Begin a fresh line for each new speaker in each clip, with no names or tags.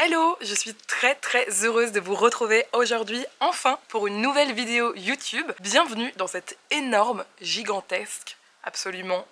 Hello, je suis très heureuse de vous retrouver aujourd'hui enfin pour une nouvelle vidéo YouTube. Bienvenue dans cet énorme, gigantesque, absolument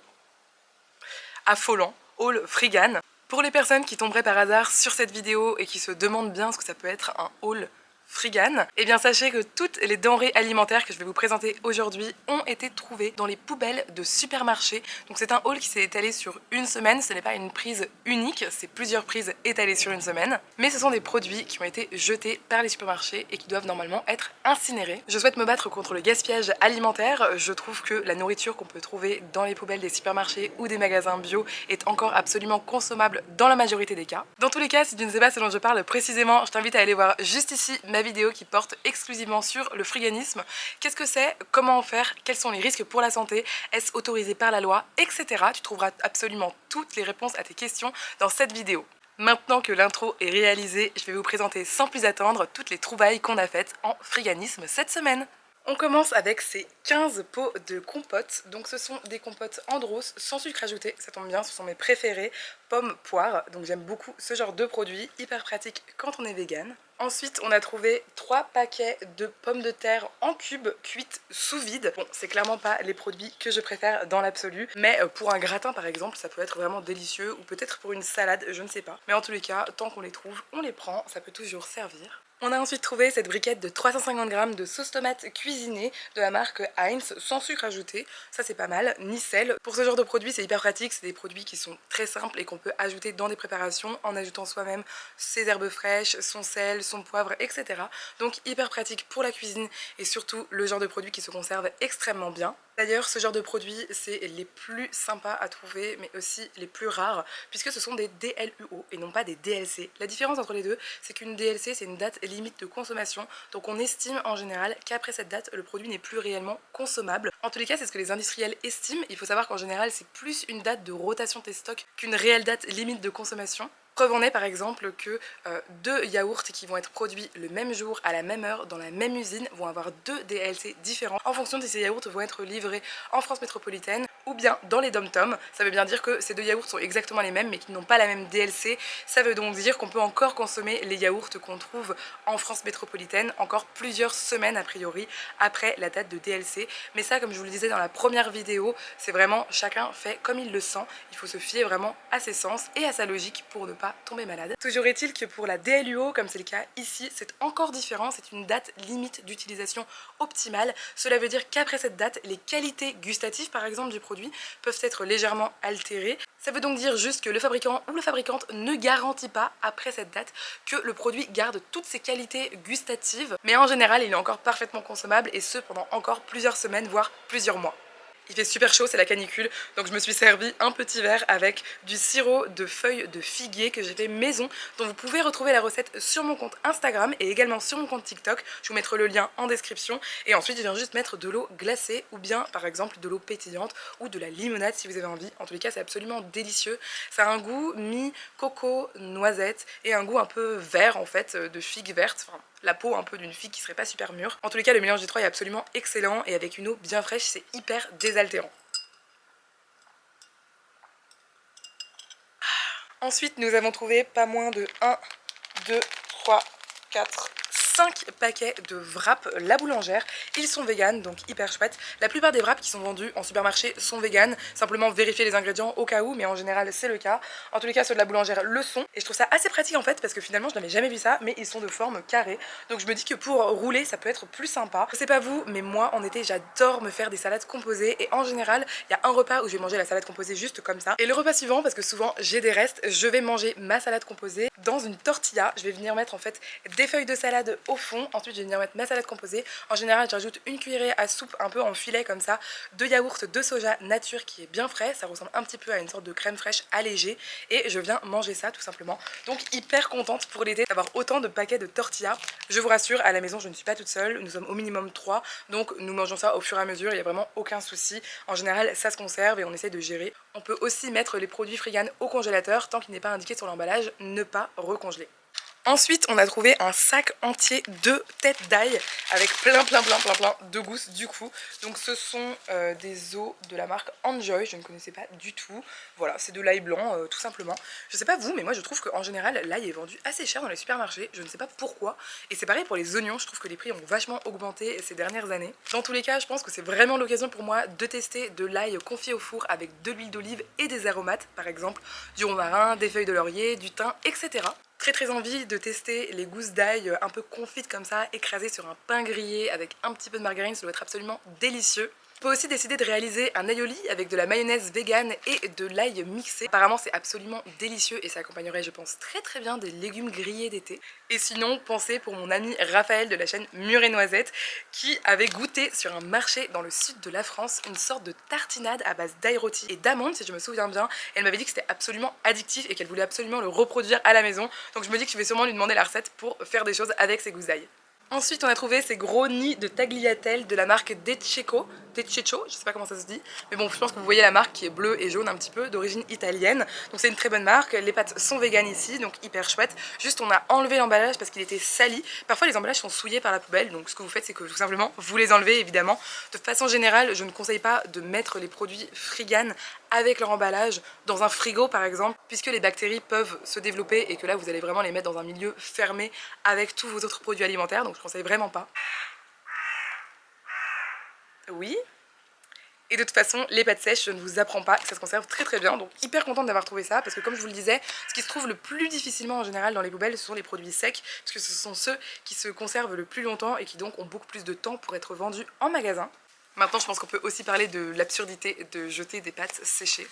affolant haul Frigane. Pour les personnes qui tomberaient par hasard sur cette vidéo et qui se demandent bien ce que ça peut être un haul Frigane, eh bien sachez que toutes les denrées alimentaires que je vais vous présenter aujourd'hui ont été trouvées dans les poubelles de supermarchés. Donc c'est un haul qui s'est étalé sur une semaine, ce n'est pas une prise unique, c'est plusieurs prises étalées sur une semaine, mais ce sont des produits qui ont été jetés par les supermarchés et qui doivent normalement être incinérés. Je souhaite me battre contre le gaspillage alimentaire. Je trouve que la nourriture qu'on peut trouver dans les poubelles des supermarchés ou des magasins bio est encore absolument consommable dans la majorité des cas. Dans tous les cas, si tu ne sais pas ce dont je parle précisément, je t'invite à aller voir juste ici ma vidéo qui porte exclusivement sur le friganisme. Qu'est-ce que c'est, comment en faire, quels sont les risques pour la santé, est-ce autorisé par la loi, etc. Tu trouveras absolument toutes les réponses à tes questions dans cette vidéo. Maintenant que l'intro est réalisée, je vais vous présenter sans plus attendre toutes les trouvailles qu'on a faites en friganisme cette semaine. On commence avec ces 15 pots de compote. Donc ce sont des compotes Andros sans sucre ajouté, ça tombe bien, ce sont mes préférés, pommes, poires. Donc j'aime beaucoup ce genre de produit, hyper pratique quand on est vegan. Ensuite, on a trouvé 3 paquets de pommes de terre en cubes cuites sous vide. Bon, c'est clairement pas les produits que je préfère dans l'absolu, mais pour un gratin par exemple, ça peut être vraiment délicieux, ou peut-être pour une salade, je ne sais pas. Mais en tous les cas, tant qu'on les trouve, on les prend, ça peut toujours servir. On a ensuite trouvé cette briquette de 350 g de sauce tomate cuisinée de la marque Heinz sans sucre ajouté. Ça c'est pas mal, ni sel. Pour ce genre de produit c'est hyper pratique, c'est des produits qui sont très simples et qu'on peut ajouter dans des préparations en ajoutant soi-même ses herbes fraîches, son sel, son poivre, etc. Donc hyper pratique pour la cuisine et surtout le genre de produit qui se conserve extrêmement bien. D'ailleurs, ce genre de produits, c'est les plus sympas à trouver, mais aussi les plus rares, puisque ce sont des DLUO et non pas des DLC. La différence entre les deux, c'est qu'une DLC, c'est une date limite de consommation, donc on estime en général qu'après cette date, le produit n'est plus réellement consommable. En tous les cas, c'est ce que les industriels estiment. Il faut savoir qu'en général, c'est plus une date de rotation des stocks qu'une réelle date limite de consommation. Preuve en est par exemple que deux yaourts qui vont être produits le même jour, à la même heure, dans la même usine, vont avoir deux DLC différents en fonction de si ces yaourts vont être livrés en France métropolitaine ou bien dans les dom-toms. Ça veut bien dire que ces deux yaourts sont exactement les mêmes mais qui n'ont pas la même DLC. Ça veut donc dire qu'on peut encore consommer les yaourts qu'on trouve en France métropolitaine encore plusieurs semaines a priori après la date de DLC. Mais ça, comme je vous le disais dans la première vidéo, c'est vraiment chacun fait comme il le sent. Il faut se fier vraiment à ses sens et à sa logique pour ne pas tomber malade. Toujours est-il que pour la DLUO, comme c'est le cas ici, c'est encore différent, c'est une date limite d'utilisation optimale. Cela veut dire qu'après cette date, les qualités gustatives par exemple du produit peuvent être légèrement altérées. Ça veut donc dire juste que le fabricant ou la fabricante ne garantit pas après cette date que le produit garde toutes ses qualités gustatives, mais en général il est encore parfaitement consommable et ce pendant encore plusieurs semaines voire plusieurs mois. Il fait super chaud, c'est la canicule, donc je me suis servi un petit verre avec du sirop de feuilles de figuier que j'ai fait maison, dont vous pouvez retrouver la recette sur mon compte Instagram et également sur mon compte TikTok. Je vous mettrai le lien en description. Et ensuite, je viens juste mettre de l'eau glacée ou bien par exemple de l'eau pétillante ou de la limonade si vous avez envie. En tous les cas, c'est absolument délicieux. Ça a un goût mi-coco, noisette et un goût un peu vert en fait, de figue verte. Enfin, la peau un peu d'une figue qui serait pas super mûre. En tous les cas, le mélange des trois est absolument excellent et avec une eau bien fraîche, c'est hyper désaltérant. Ensuite, nous avons trouvé pas moins de 1, 2, 3, 4, 5 paquets de wraps La Boulangère. Ils sont véganes, donc hyper chouettes. La plupart des wraps qui sont vendus en supermarché sont véganes. Simplement vérifier les ingrédients au cas où, mais en général c'est le cas. En tous les cas, ceux de La Boulangère le sont. Et je trouve ça assez pratique en fait, parce que finalement je n'avais jamais vu ça, mais ils sont de forme carrée. Donc je me dis que pour rouler, ça peut être plus sympa. Je sais pas vous, mais moi en été, j'adore me faire des salades composées. Et en général, il y a un repas où je vais manger la salade composée juste comme ça. Et le repas suivant, parce que souvent j'ai des restes, je vais manger ma salade composée dans une tortilla. Je vais venir mettre en fait des feuilles de salade au fond, ensuite je vais venir mettre ma salade composée. En général j'ajoute une cuillerée à soupe un peu en filet comme ça de yaourt de soja nature qui est bien frais, ça ressemble un petit peu à une sorte de crème fraîche allégée et je viens manger ça tout simplement. Donc hyper contente pour l'été d'avoir autant de paquets de tortillas. Je vous rassure, à la maison je ne suis pas toute seule, nous sommes au minimum 3, donc nous mangeons ça au fur et à mesure, il n'y a vraiment aucun souci. En général ça se conserve et on essaie de gérer. On peut aussi mettre les produits Frigane au congélateur tant qu'il n'est pas indiqué sur l'emballage ne pas recongeler. Ensuite, on a trouvé un sac entier de têtes d'ail avec plein de gousses du coup. Donc ce sont des os de la marque Enjoy, je ne connaissais pas du tout. Voilà, c'est de l'ail blanc tout simplement. Je sais pas vous, mais moi je trouve qu'en général l'ail est vendu assez cher dans les supermarchés. Je ne sais pas pourquoi. Et c'est pareil pour les oignons, je trouve que les prix ont vachement augmenté ces dernières années. Dans tous les cas, je pense que c'est vraiment l'occasion pour moi de tester de l'ail confit au four avec de l'huile d'olive et des aromates, par exemple du romarin, des feuilles de laurier, du thym, etc. Très envie de tester les gousses d'ail un peu confites comme ça, écrasées sur un pain grillé avec un petit peu de margarine, ça doit être absolument délicieux. On peut aussi décider de réaliser un aioli avec de la mayonnaise vegan et de l'ail mixé. Apparemment c'est absolument délicieux et ça accompagnerait je pense très bien des légumes grillés d'été. Et sinon pensez pour mon ami Raphaël de la chaîne Mûre et Noisette qui avait goûté sur un marché dans le sud de la France une sorte de tartinade à base d'ail rôti et d'amandes si je me souviens bien. Elle m'avait dit que c'était absolument addictif et qu'elle voulait absolument le reproduire à la maison. Donc je me dis que je vais sûrement lui demander la recette pour faire des choses avec ces gousses d'ail. Ensuite on a trouvé ces gros nids de tagliatelle de la marque Dececco, je sais pas comment ça se dit, mais bon je pense que vous voyez la marque qui est bleue et jaune un petit peu, d'origine italienne, donc c'est une très bonne marque, les pâtes sont véganes ici, donc hyper chouette, juste on a enlevé l'emballage parce qu'il était sali, parfois les emballages sont souillés par la poubelle, donc ce que vous faites c'est que tout simplement vous les enlevez évidemment. De façon générale je ne conseille pas de mettre les produits Freegan avec leur emballage dans un frigo par exemple, puisque les bactéries peuvent se développer et que là vous allez vraiment les mettre dans un milieu fermé avec tous vos autres produits alimentaires, donc je conseille vraiment pas. Oui. Et de toute façon, les pâtes sèches, je ne vous apprends pas que ça se conserve très bien, donc hyper contente d'avoir trouvé ça, parce que comme je vous le disais, ce qui se trouve le plus difficilement en général dans les poubelles, ce sont les produits secs, parce que ce sont ceux qui se conservent le plus longtemps et qui donc ont beaucoup plus de temps pour être vendus en magasin. Maintenant, je pense qu'on peut aussi parler de l'absurdité de jeter des pâtes séchées.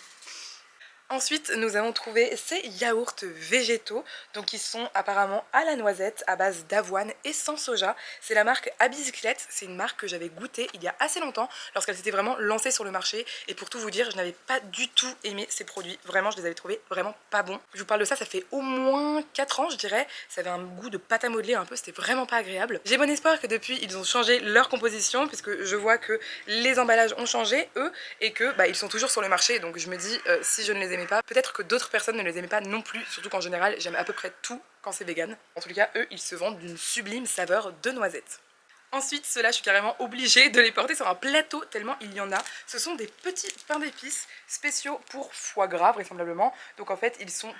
Ensuite, nous avons trouvé ces yaourts végétaux, donc ils sont apparemment à la noisette, à base d'avoine et sans soja. C'est la marque à bicyclette, c'est une marque que j'avais goûtée il y a assez longtemps, lorsqu'elle s'était vraiment lancée sur le marché. Et pour tout vous dire, je n'avais pas du tout aimé ces produits, vraiment je les avais trouvés vraiment pas bons. Je vous parle de ça, ça fait au moins 4 ans je dirais, ça avait un goût de pâte à modeler un peu, c'était vraiment pas agréable. J'ai bon espoir que depuis ils ont changé leur composition, puisque je vois que les emballages ont changé, eux, et que ils sont toujours sur le marché, donc je me dis si je ne les aimais pas, peut-être que d'autres personnes ne les aimaient pas non plus, surtout qu'en général j'aime à peu près tout quand c'est vegan. En tout cas eux ils se vendent d'une sublime saveur de noisette. Ensuite ceux-là je suis carrément obligée de les porter sur un plateau tellement il y en a. Ce sont des petits pains d'épices spéciaux pour foie gras vraisemblablement, donc en fait ils sont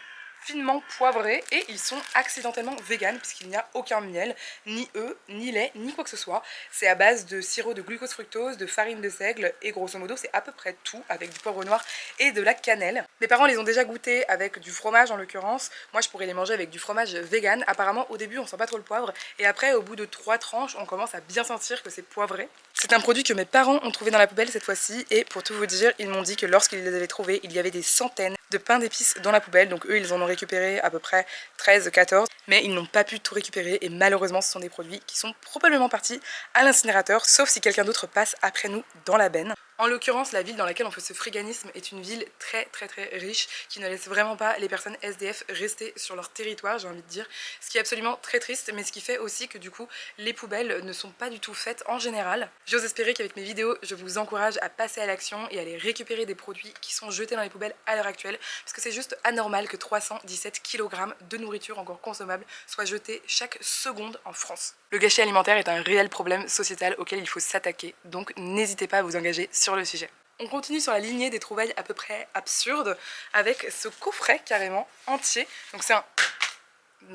finement poivrés et ils sont accidentellement vegan puisqu'il n'y a aucun miel, ni œufs, ni lait, ni quoi que ce soit. C'est à base de sirop de glucose fructose, de farine de seigle et grosso modo c'est à peu près tout avec du poivre noir et de la cannelle. Mes parents les ont déjà goûtés avec du fromage en l'occurrence, moi je pourrais les manger avec du fromage vegan. Apparemment au début on sent pas trop le poivre et après au bout de 3 tranches on commence à bien sentir que c'est poivré. C'est un produit que mes parents ont trouvé dans la poubelle cette fois-ci et pour tout vous dire ils m'ont dit que lorsqu'ils les avaient trouvés il y avait des centaines de pains d'épices dans la poubelle, donc eux ils en ont récupéré à peu près 13-14 mais ils n'ont pas pu tout récupérer et malheureusement ce sont des produits qui sont probablement partis à l'incinérateur sauf si quelqu'un d'autre passe après nous dans la benne. En l'occurrence, la ville dans laquelle on fait ce friganisme est une ville très riche qui ne laisse vraiment pas les personnes SDF rester sur leur territoire, j'ai envie de dire. Ce qui est absolument très triste, mais ce qui fait aussi que du coup, les poubelles ne sont pas du tout faites en général. J'ose espérer qu'avec mes vidéos, je vous encourage à passer à l'action et à aller récupérer des produits qui sont jetés dans les poubelles à l'heure actuelle, parce que c'est juste anormal que 317 kg de nourriture encore consommable soient jetés chaque seconde en France. Le gâchis alimentaire est un réel problème sociétal auquel il faut s'attaquer, donc n'hésitez pas à vous engager sur le sujet. On continue sur la lignée des trouvailles à peu près absurdes avec ce coffret carrément entier. Donc c'est un...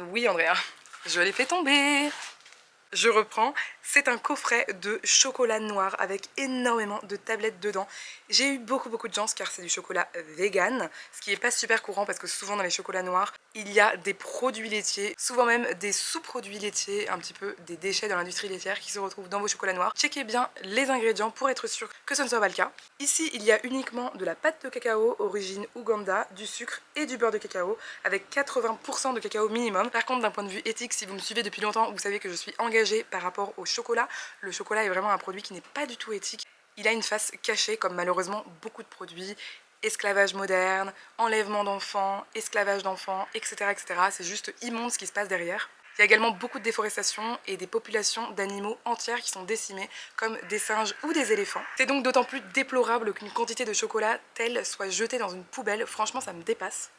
Oui Andrea, je l'ai fait tomber. Je reprends, c'est un coffret de chocolat noir avec énormément de tablettes dedans. J'ai eu beaucoup de chance car c'est du chocolat vegan, ce qui n'est pas super courant parce que souvent dans les chocolats noirs, il y a des produits laitiers, souvent même des sous-produits laitiers, un petit peu des déchets de l'industrie laitière qui se retrouvent dans vos chocolats noirs. Checkez bien les ingrédients pour être sûr que ce ne soit pas le cas. Ici, il y a uniquement de la pâte de cacao origine Ouganda, du sucre et du beurre de cacao avec 80% de cacao minimum. Par contre, d'un point de vue éthique, si vous me suivez depuis longtemps, vous savez que je suis engagée par rapport au chocolat. Le chocolat est vraiment un produit qui n'est pas du tout éthique. Il a une face cachée comme malheureusement beaucoup de produits. Esclavage moderne, enlèvement d'enfants, esclavage d'enfants, etc. C'est juste immonde ce qui se passe derrière. Il y a également beaucoup de déforestation et des populations d'animaux entières qui sont décimées, comme des singes ou des éléphants. C'est donc d'autant plus déplorable qu'une quantité de chocolat telle soit jetée dans une poubelle. Franchement, ça me dépasse.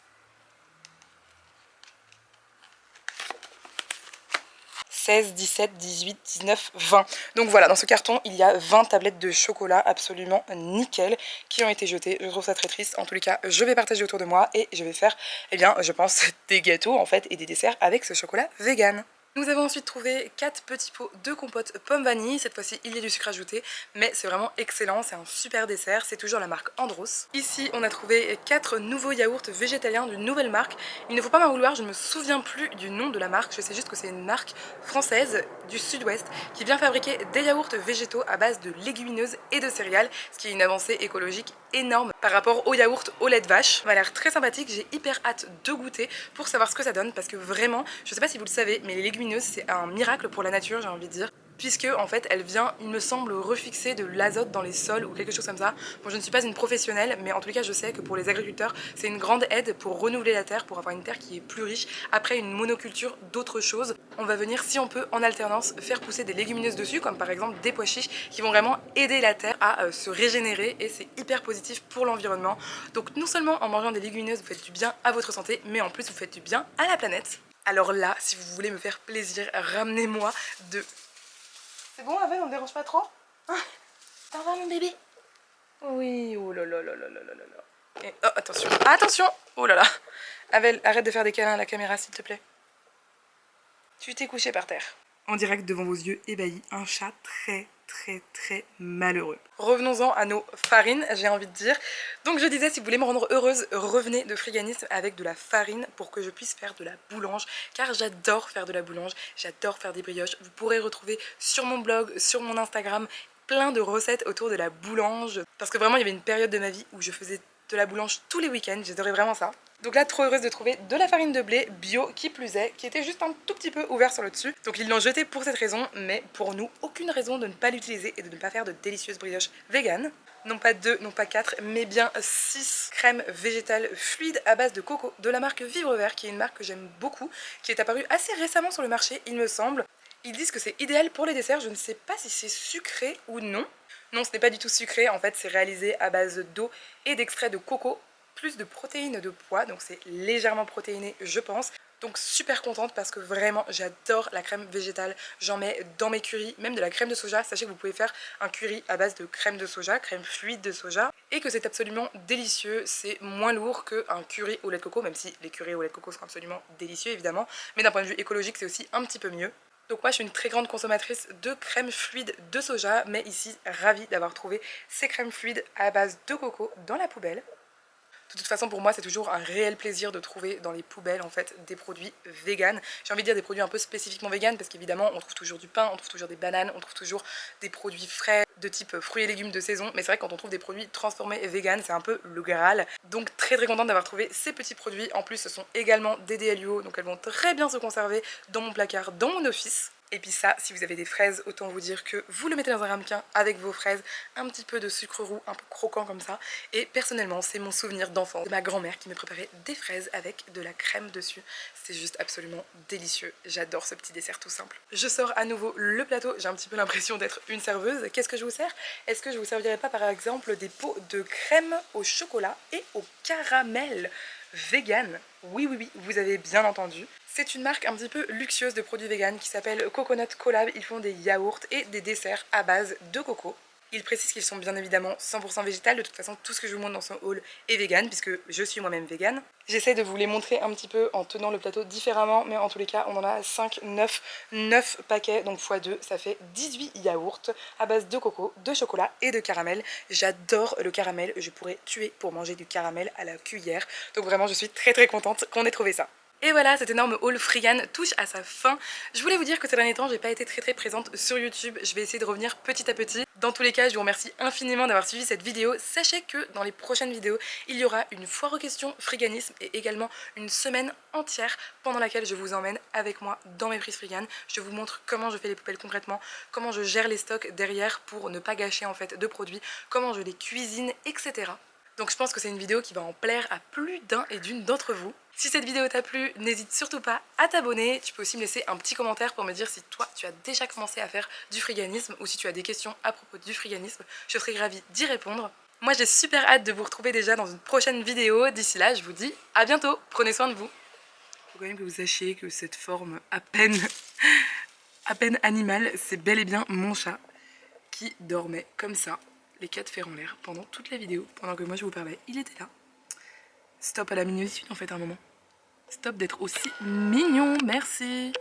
16, 17, 18, 19, 20. Donc voilà, dans ce carton, il y a 20 tablettes de chocolat absolument nickel qui ont été jetées. Je trouve ça très triste. En tous les cas, je vais partager autour de moi et je vais faire, eh bien, je pense, des gâteaux en fait et des desserts avec ce chocolat vegan. Nous avons ensuite trouvé 4 petits pots de compote pomme vanille. Cette fois-ci, il y a du sucre ajouté, mais c'est vraiment excellent. C'est un super dessert. C'est toujours la marque Andros. Ici, on a trouvé 4 nouveaux yaourts végétaliens d'une nouvelle marque. Il ne faut pas m'en vouloir, je ne me souviens plus du nom de la marque. Je sais juste que c'est une marque française du sud-ouest qui vient fabriquer des yaourts végétaux à base de légumineuses et de céréales, ce qui est une avancée écologique énorme par rapport aux yaourts au lait de vache. Ça m'a l'air très sympathique. J'ai hyper hâte de goûter pour savoir ce que ça donne parce que vraiment, je sais pas si vous le savez, mais les légumineuses c'est un miracle pour la nature, j'ai envie de dire, puisque en fait elle vient, il me semble, refixer de l'azote dans les sols ou quelque chose comme ça. Bon, je ne suis pas une professionnelle, mais en tous les cas je sais que pour les agriculteurs c'est une grande aide pour renouveler la terre, pour avoir une terre qui est plus riche après une monoculture d'autres choses. On va venir, si on peut, en alternance faire pousser des légumineuses dessus, comme par exemple des pois chiches qui vont vraiment aider la terre à se régénérer, et c'est hyper positif pour l'environnement. Donc non seulement en mangeant des légumineuses vous faites du bien à votre santé, mais en plus vous faites du bien à la planète. Alors là, si vous voulez me faire plaisir, ramenez-moi de... C'est bon, Avel, on ne dérange pas trop? Ça va, mon bébé? Oui, oh là là là là là là là là. Et, oh, attention, attention! Oh là là. Avel, arrête de faire des câlins à la caméra, s'il te plaît. Tu t'es couché par terre. En direct devant vos yeux ébahis, un chat très malheureux. Revenons-en à nos farines, j'ai envie de dire. Donc je disais, si vous voulez me rendre heureuse, revenez de Friganisme avec de la farine pour que je puisse faire de la boulange, car j'adore faire de la boulange, j'adore faire des brioches. Vous pourrez retrouver sur mon blog, sur mon Instagram, plein de recettes autour de la boulange, parce que vraiment il y avait une période de ma vie où je faisais de la boulange tous les week-ends, j'adorais vraiment ça. Donc là, trop heureuse de trouver de la farine de blé bio qui plus est, qui était juste un tout petit peu ouvert sur le dessus. Donc ils l'ont jeté pour cette raison, mais pour nous, aucune raison de ne pas l'utiliser et de ne pas faire de délicieuses brioches véganes. Non pas 2, non pas 4, mais bien 6 crèmes végétales fluides à base de coco de la marque Vivre Vert, qui est une marque que j'aime beaucoup, qui est apparue assez récemment sur le marché, il me semble. Ils disent que c'est idéal pour les desserts, je ne sais pas si c'est sucré ou non. Non, ce n'est pas du tout sucré, en fait c'est réalisé à base d'eau et d'extrait de coco, plus de protéines de pois, donc c'est légèrement protéiné je pense. Donc super contente parce que vraiment j'adore la crème végétale, j'en mets dans mes currys, même de la crème de soja. Sachez que vous pouvez faire un curry à base de crème de soja, crème fluide de soja, et que c'est absolument délicieux, c'est moins lourd qu'un curry au lait de coco, même si les currys au lait de coco sont absolument délicieux évidemment, mais d'un point de vue écologique c'est aussi un petit peu mieux. Donc moi je suis une très grande consommatrice de crème fluide de soja, mais ici ravie d'avoir trouvé ces crèmes fluides à base de coco dans la poubelle. De toute façon pour moi c'est toujours un réel plaisir de trouver dans les poubelles en fait des produits véganes. J'ai envie de dire des produits un peu spécifiquement véganes parce qu'évidemment on trouve toujours du pain, on trouve toujours des bananes, on trouve toujours des produits frais de type fruits et légumes de saison. Mais c'est vrai que quand on trouve des produits transformés et véganes c'est un peu le Graal. Donc très contente d'avoir trouvé ces petits produits. En plus ce sont également des DLUO donc elles vont très bien se conserver dans mon placard, dans mon office. Et puis ça, si vous avez des fraises, autant vous dire que vous le mettez dans un ramequin avec vos fraises, un petit peu de sucre roux, un peu croquant comme ça. Et personnellement, c'est mon souvenir d'enfant, de ma grand-mère qui me préparait des fraises avec de la crème dessus. C'est juste absolument délicieux. J'adore ce petit dessert tout simple. Je sors à nouveau le plateau, j'ai un petit peu l'impression d'être une serveuse. Qu'est-ce que je vous sers? Est-ce que je vous servirais pas par exemple des pots de crème au chocolat et au caramel vegan? Oui, vous avez bien entendu. C'est une marque un petit peu luxueuse de produits vegan qui s'appelle Coconut Collab. Ils font des yaourts et des desserts à base de coco. Ils précisent qu'ils sont bien évidemment 100% végétal. De toute façon, tout ce que je vous montre dans ce haul est vegan puisque je suis moi-même vegan. J'essaie de vous les montrer un petit peu en tenant le plateau différemment, mais en tous les cas, on en a 5, 9 paquets, donc x2, ça fait 18 yaourts à base de coco, de chocolat et de caramel. J'adore le caramel, je pourrais tuer pour manger du caramel à la cuillère. Donc vraiment, je suis très contente qu'on ait trouvé ça. Et voilà, cet énorme haul Frigan touche à sa fin. Je voulais vous dire que ces derniers temps, j'ai pas été très présente sur YouTube. Je vais essayer de revenir petit à petit. Dans tous les cas, je vous remercie infiniment d'avoir suivi cette vidéo. Sachez que dans les prochaines vidéos, il y aura une foire aux questions Friganisme et également une semaine entière pendant laquelle je vous emmène avec moi dans mes prises Frigan. Je vous montre comment je fais les poubelles concrètement, comment je gère les stocks derrière pour ne pas gâcher en fait de produits, comment je les cuisine, etc. Donc je pense que c'est une vidéo qui va en plaire à plus d'un et d'une d'entre vous. Si cette vidéo t'a plu, n'hésite surtout pas à t'abonner. Tu peux aussi me laisser un petit commentaire pour me dire si toi tu as déjà commencé à faire du friganisme ou si tu as des questions à propos du friganisme. Je serai ravie d'y répondre. Moi j'ai super hâte de vous retrouver déjà dans une prochaine vidéo. D'ici là, je vous dis à bientôt. Prenez soin de vous. Il faut quand même que vous sachiez que cette forme à peine à peine animal, c'est bel et bien mon chat qui dormait comme ça, les quatre fers en l'air, pendant toute la vidéo, pendant que moi je vous parlais. Il était là. Stop à la mignonitude en fait à un moment. Stop d'être aussi mignon, merci.